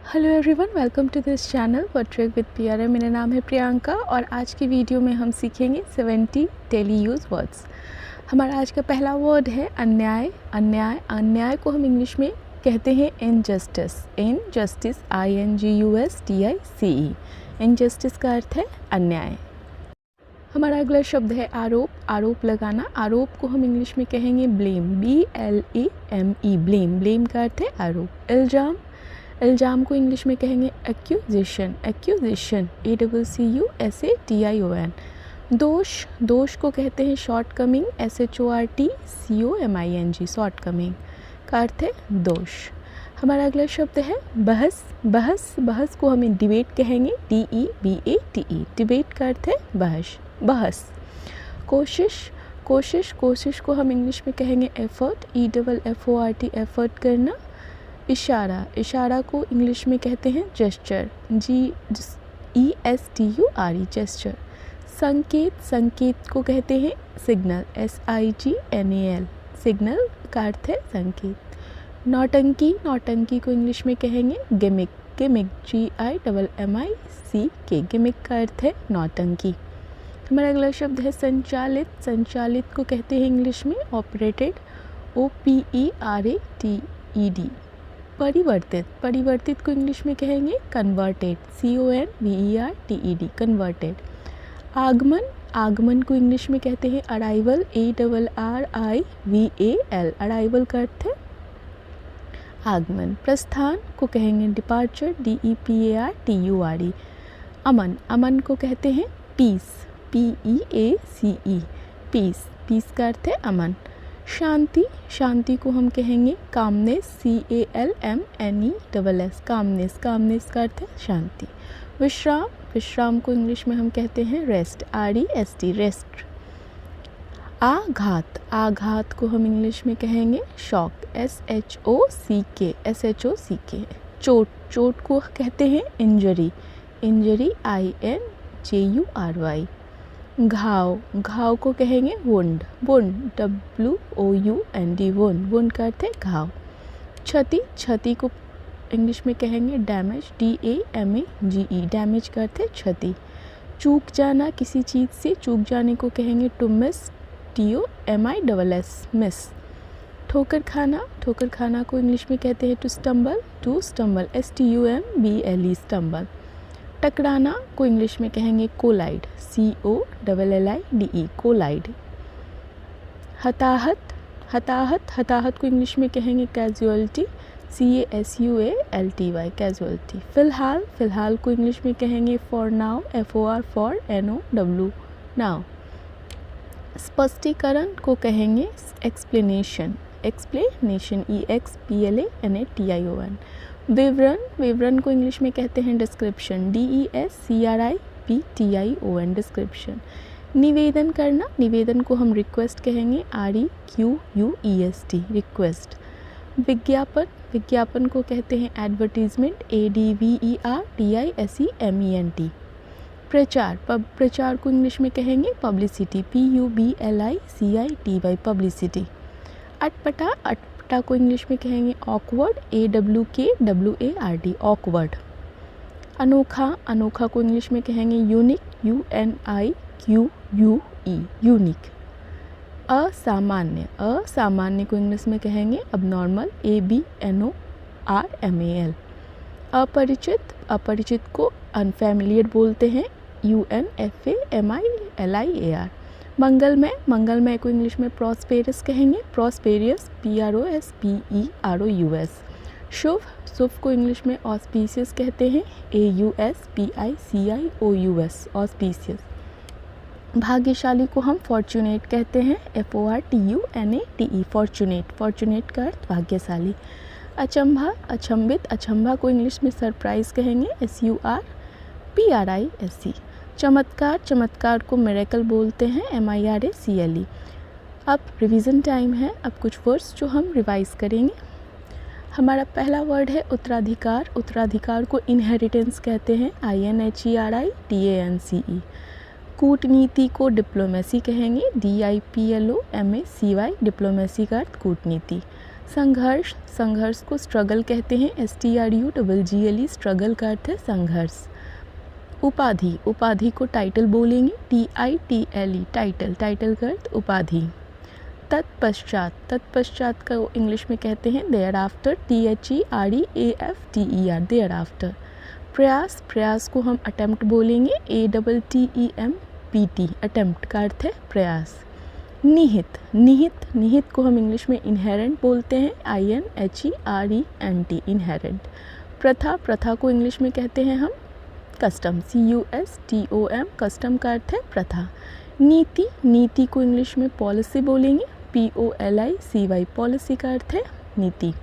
Hello everyone, welcome to this channel work with Priya. मेरा नाम है प्रियंका और आज की वीडियो में हम सीखेंगे 70 डेली यूज़ वर्ड्स। हमारा आज का पहला वर्ड है अन्याय। अन्याय अन्याय को हम इंग्लिश में कहते हैं इनजस्टिस। Injustice INJUSTICE। इनजस्टिस का अर्थ है अन्याय। हमारा अगला शब्द है आरोप। आरोप लगाना। आरोप को हम इंग्लिश में कहेंगे ब्लेम। BLAME blame. ब्लेम का अर्थ है आरोप। इल्ज़ाम। इल्ज़ाम को इंग्लिश में कहेंगे एक्यूजेशन। Accusation ACCUSATION। दोष। दोष को कहते हैं शॉर्टकमिंग। SHORTCOMING शॉर्टकमिंग का अर्थ है दोष। हमारा अगला शब्द है बहस। बहस। बहस को हमें डिबेट कहेंगे DEBATE। डिबेट का अर्थ है बहस। बहस। कोशिश। कोशिश। कोशिश को हम इंग्लिश में कहेंगे एफर्ट EFFORT एफर्ट करना। इशारा। इशारा को इंग्लिश में कहते हैं जेस्चर GESTURE जेस्चर। संकेत। संकेत को कहते हैं सिग्नल SIGNAL सिग्नल का अर्थ है संकेत। नौटंकी। नौटंकी को इंग्लिश में कहेंगे गिमिक। गिमिक GIMMICK गिमिक का अर्थ है नौटंकी। हमारा अगला शब्द है संचालित। संचालित को कहते हैं इंग्लिश में ऑपरेटेड OPERATED। परिवर्तित। परिवर्तित को इंग्लिश में कहेंगे कन्वर्टेड CONVERTED कन्वर्टेड। आगमन। आगमन को इंग्लिश में कहते हैं अराइवल ARRIVAL अराइवल का अर्थ है आगमन। प्रस्थान को कहेंगे डिपार्चर DEPARTURE। अमन। अमन को कहते हैं पीस PEACE पीस। पीस का अर्थ है अमन। शांति। शांति को हम कहेंगे कामनेस CALMNESS कामनेस। कामनेस का अर्थ है शांति। विश्राम। विश्राम को इंग्लिश में हम कहते हैं रेस्ट REST रेस्ट। आघात। आघात को हम इंग्लिश में कहेंगे शॉक SHOCK चोट। चोट को कहते हैं इंजरी INJURY। घाव। घाव को कहेंगे वुंड WUND वुंड। वुंड का अर्थ है घाव। क्षति। क्षति को इंग्लिश में कहेंगे डैमेज DAMAGE डैमेज का अर्थ है क्षति। चूक जाना। किसी चीज़ से चूक जाने को कहेंगे टू मिस TOMISS मिस। ठोकर खाना। ठोकर खाना को इंग्लिश में कहते हैं टू स्टम्बल STUMBLE स्टम्बल। टकराना को इंग्लिश में कहेंगे कोलाइड COLLIDE कोलाइड। हताहत। हताहत। हताहत को इंग्लिश में कहेंगे कैजुअलिटी CASUALTY कैजुअलिटी। फ़िलहाल। फ़िलहाल को इंग्लिश में कहेंगे for now FOR NOW now. स्पष्टीकरण को कहेंगे एक्सप्लेनेशन EXPLANATION। विवरण। विवरण को इंग्लिश में कहते हैं डिस्क्रिप्शन DESCRIPTION डिस्क्रिप्शन। निवेदन करना। निवेदन को हम रिक्वेस्ट कहेंगे REQUEST रिक्वेस्ट। विज्ञापन। विज्ञापन को कहते हैं एडवर्टीजमेंट ADVERTISEMENT। प्रचार। प्रचार को इंग्लिश में कहेंगे पब्लिसिटी PUBLICITY पब्लिसिटी। अटपटा। अटपटा को इंग्लिश में कहेंगे ऑकवर्ड AWKWARD ऑकवर्ड। अनोखा। अनोखा को इंग्लिश में कहेंगे यूनिक UNIQUE यूनिक। असामान्य। असामान्य को इंग्लिश में कहेंगे अबनॉर्मल ABNORMAL। अपरिचित। अपरिचित को अनफैमिलियर बोलते हैं UNFAMILIAR। मंगलमय। मंगलमय को इंग्लिश में प्रॉस्पेरस कहेंगे प्रॉस्पेरियस PROSPEROUS। शुभ। शुभ को इंग्लिश में ऑस्पीशियस कहते हैं AUSPICIOUS ऑस्पीशियस। भाग्यशाली को हम फॉर्चुनेट कहते हैं FORTUNATE फॉर्चुनेट। फॉर्चुनेट का अर्थ भाग्यशाली। अचंभा। अचंभित। अचंभा को इंग्लिश में सरप्राइज कहेंगे SURPRISE। चमत्कार। चमत्कार को मिरेकल बोलते हैं MIRACLE। अब रिवीजन टाइम है। अब कुछ वर्ड्स जो हम रिवाइज करेंगे। हमारा पहला वर्ड है उत्तराधिकार। उत्तराधिकार को इनहेरिटेंस कहते हैं INHERITANCE। कूटनीति को डिप्लोमेसी कहेंगे DIPLOMACY डिप्लोमेसी का अर्थ कूटनीति। संघर्ष, संघर्ष को स्ट्रगल कहते हैं, STRUGGLE, स्ट्रगल का अर्थ है संघर्ष। उपाधि, उपाधि को टाइटल बोलेंगे, TITLE, टाइटल, टाइटल का अर्थ उपाधि। तत्पश्चात, तत्पश्चात का इंग्लिश में कहते हैं thereafter, THEREAFTER, thereafter. प्रयास, प्रयास को हम अटेम्प्ट बोलेंगे, ATTEMPT, अटेम्प्ट का अर्थ है प्रयास। निहित, निहित, निहित को हम इंग्लिश में इनहेरेंट बोलते हैं, INHERENT, इनहेरेंट। प्रथा, प्रथा को इंग्लिश में कहते हैं हम कस्टम, CUSTOM, कस्टम का अर्थ है प्रथा। नीति, नीति को इंग्लिश में पॉलिसी बोलेंगे, POLICY, पॉलिसी का अर्थ है नीति।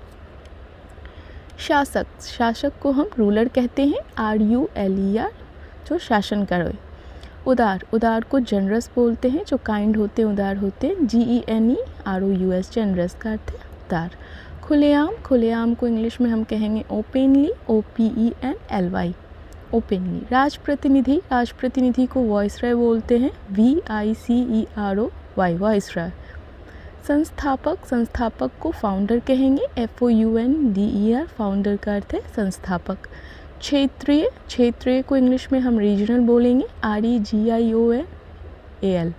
शासक, शासक को हम रूलर कहते हैं, RULER, जो शासन करे। उदार, उदार को जनरस बोलते हैं, जो काइंड होते हैं उदार होते हैं, GENEROUS, जनरस का अर्थ है उदार। खुलेआम, खुलेआम को इंग्लिश में हम कहेंगे ओपनली, OPENLY, ओपनली। राजप्रतिनिधि, राजप्रतिनिधि को वॉइसरॉय बोलते हैं, VICEROY, वॉइसरॉय। संस्थापक, संस्थापक को फाउंडर कहेंगे, FOUNDER, फाउंडर का अर्थ है संस्थापक। क्षेत्रीय, क्षेत्रीय को इंग्लिश में हम रीजनल बोलेंगे, REGIONAL।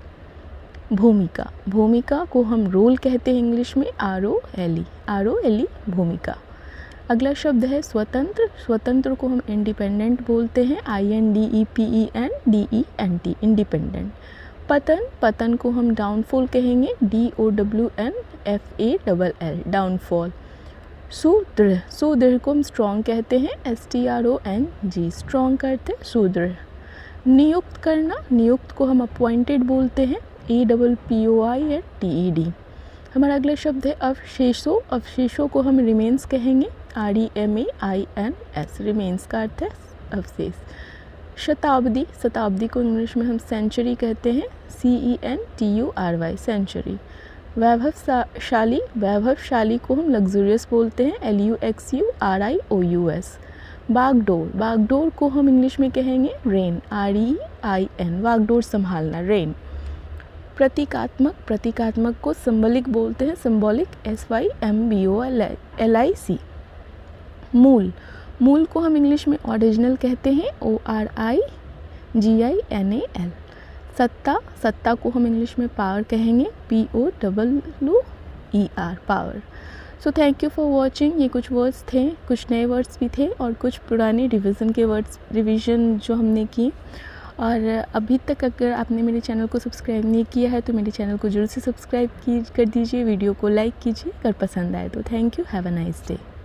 भूमिका, भूमिका को हम रोल कहते हैं इंग्लिश में, ROLE, भूमिका। अगला शब्द है स्वतंत्र, स्वतंत्र को हम इंडिपेंडेंट बोलते हैं, INDEPENDENT, इंडिपेंडेंट। पतन, पतन को हम डाउनफॉल कहेंगे, DOWNFALL, डाउनफॉल। सुदृढ़, सुदृढ़ को हम स्ट्रॉन्ग कहते हैं, STRONG, स्ट्रॉन्ग का अर्थ है सुदृढ़। नियुक्त करना, नियुक्त को हम अपॉइंटेड बोलते हैं, APPOINTED। हमारा अगला शब्द है अवशेषों, अवशेषों को हम रिमेन्स कहेंगे, REMAINS, रिमेन्स का अर्थ है अवशेष। शताब्दी, शताब्दी को इंग्लिश में हम सेंचुरी कहते हैं, CENTURY, सेंचुरी। वैभवशाली, वैभवशाली को हम लग्जूरियस बोलते हैं, LUXURIOUS। बागडोर, बागडोर को हम इंग्लिश में कहेंगे रेन, REIN, बागडोर संभालना, रेन। प्रतीकात्मक, प्रतीकात्मक को सिंबॉलिक बोलते हैं, सिंबॉलिक, SYMBOLIC। मूल, मूल को हम इंग्लिश में ओरिजिनल कहते हैं, ORIGINAL। सत्ता, सत्ता को हम इंग्लिश में पावर कहेंगे, POWER, power. So thank you for watching. ये कुछ वर्ड्स थे, कुछ नए वर्ड्स भी थे और कुछ पुराने रिवीजन के वर्ड्स, रिवीजन जो हमने किए। और अभी तक अगर आपने मेरे चैनल को सब्सक्राइब नहीं किया है तो मेरे चैनल को जरूर से सब्सक्राइब कर दीजिए, वीडियो को लाइक कीजिए अगर पसंद आए तो। Thank you, have a nice day.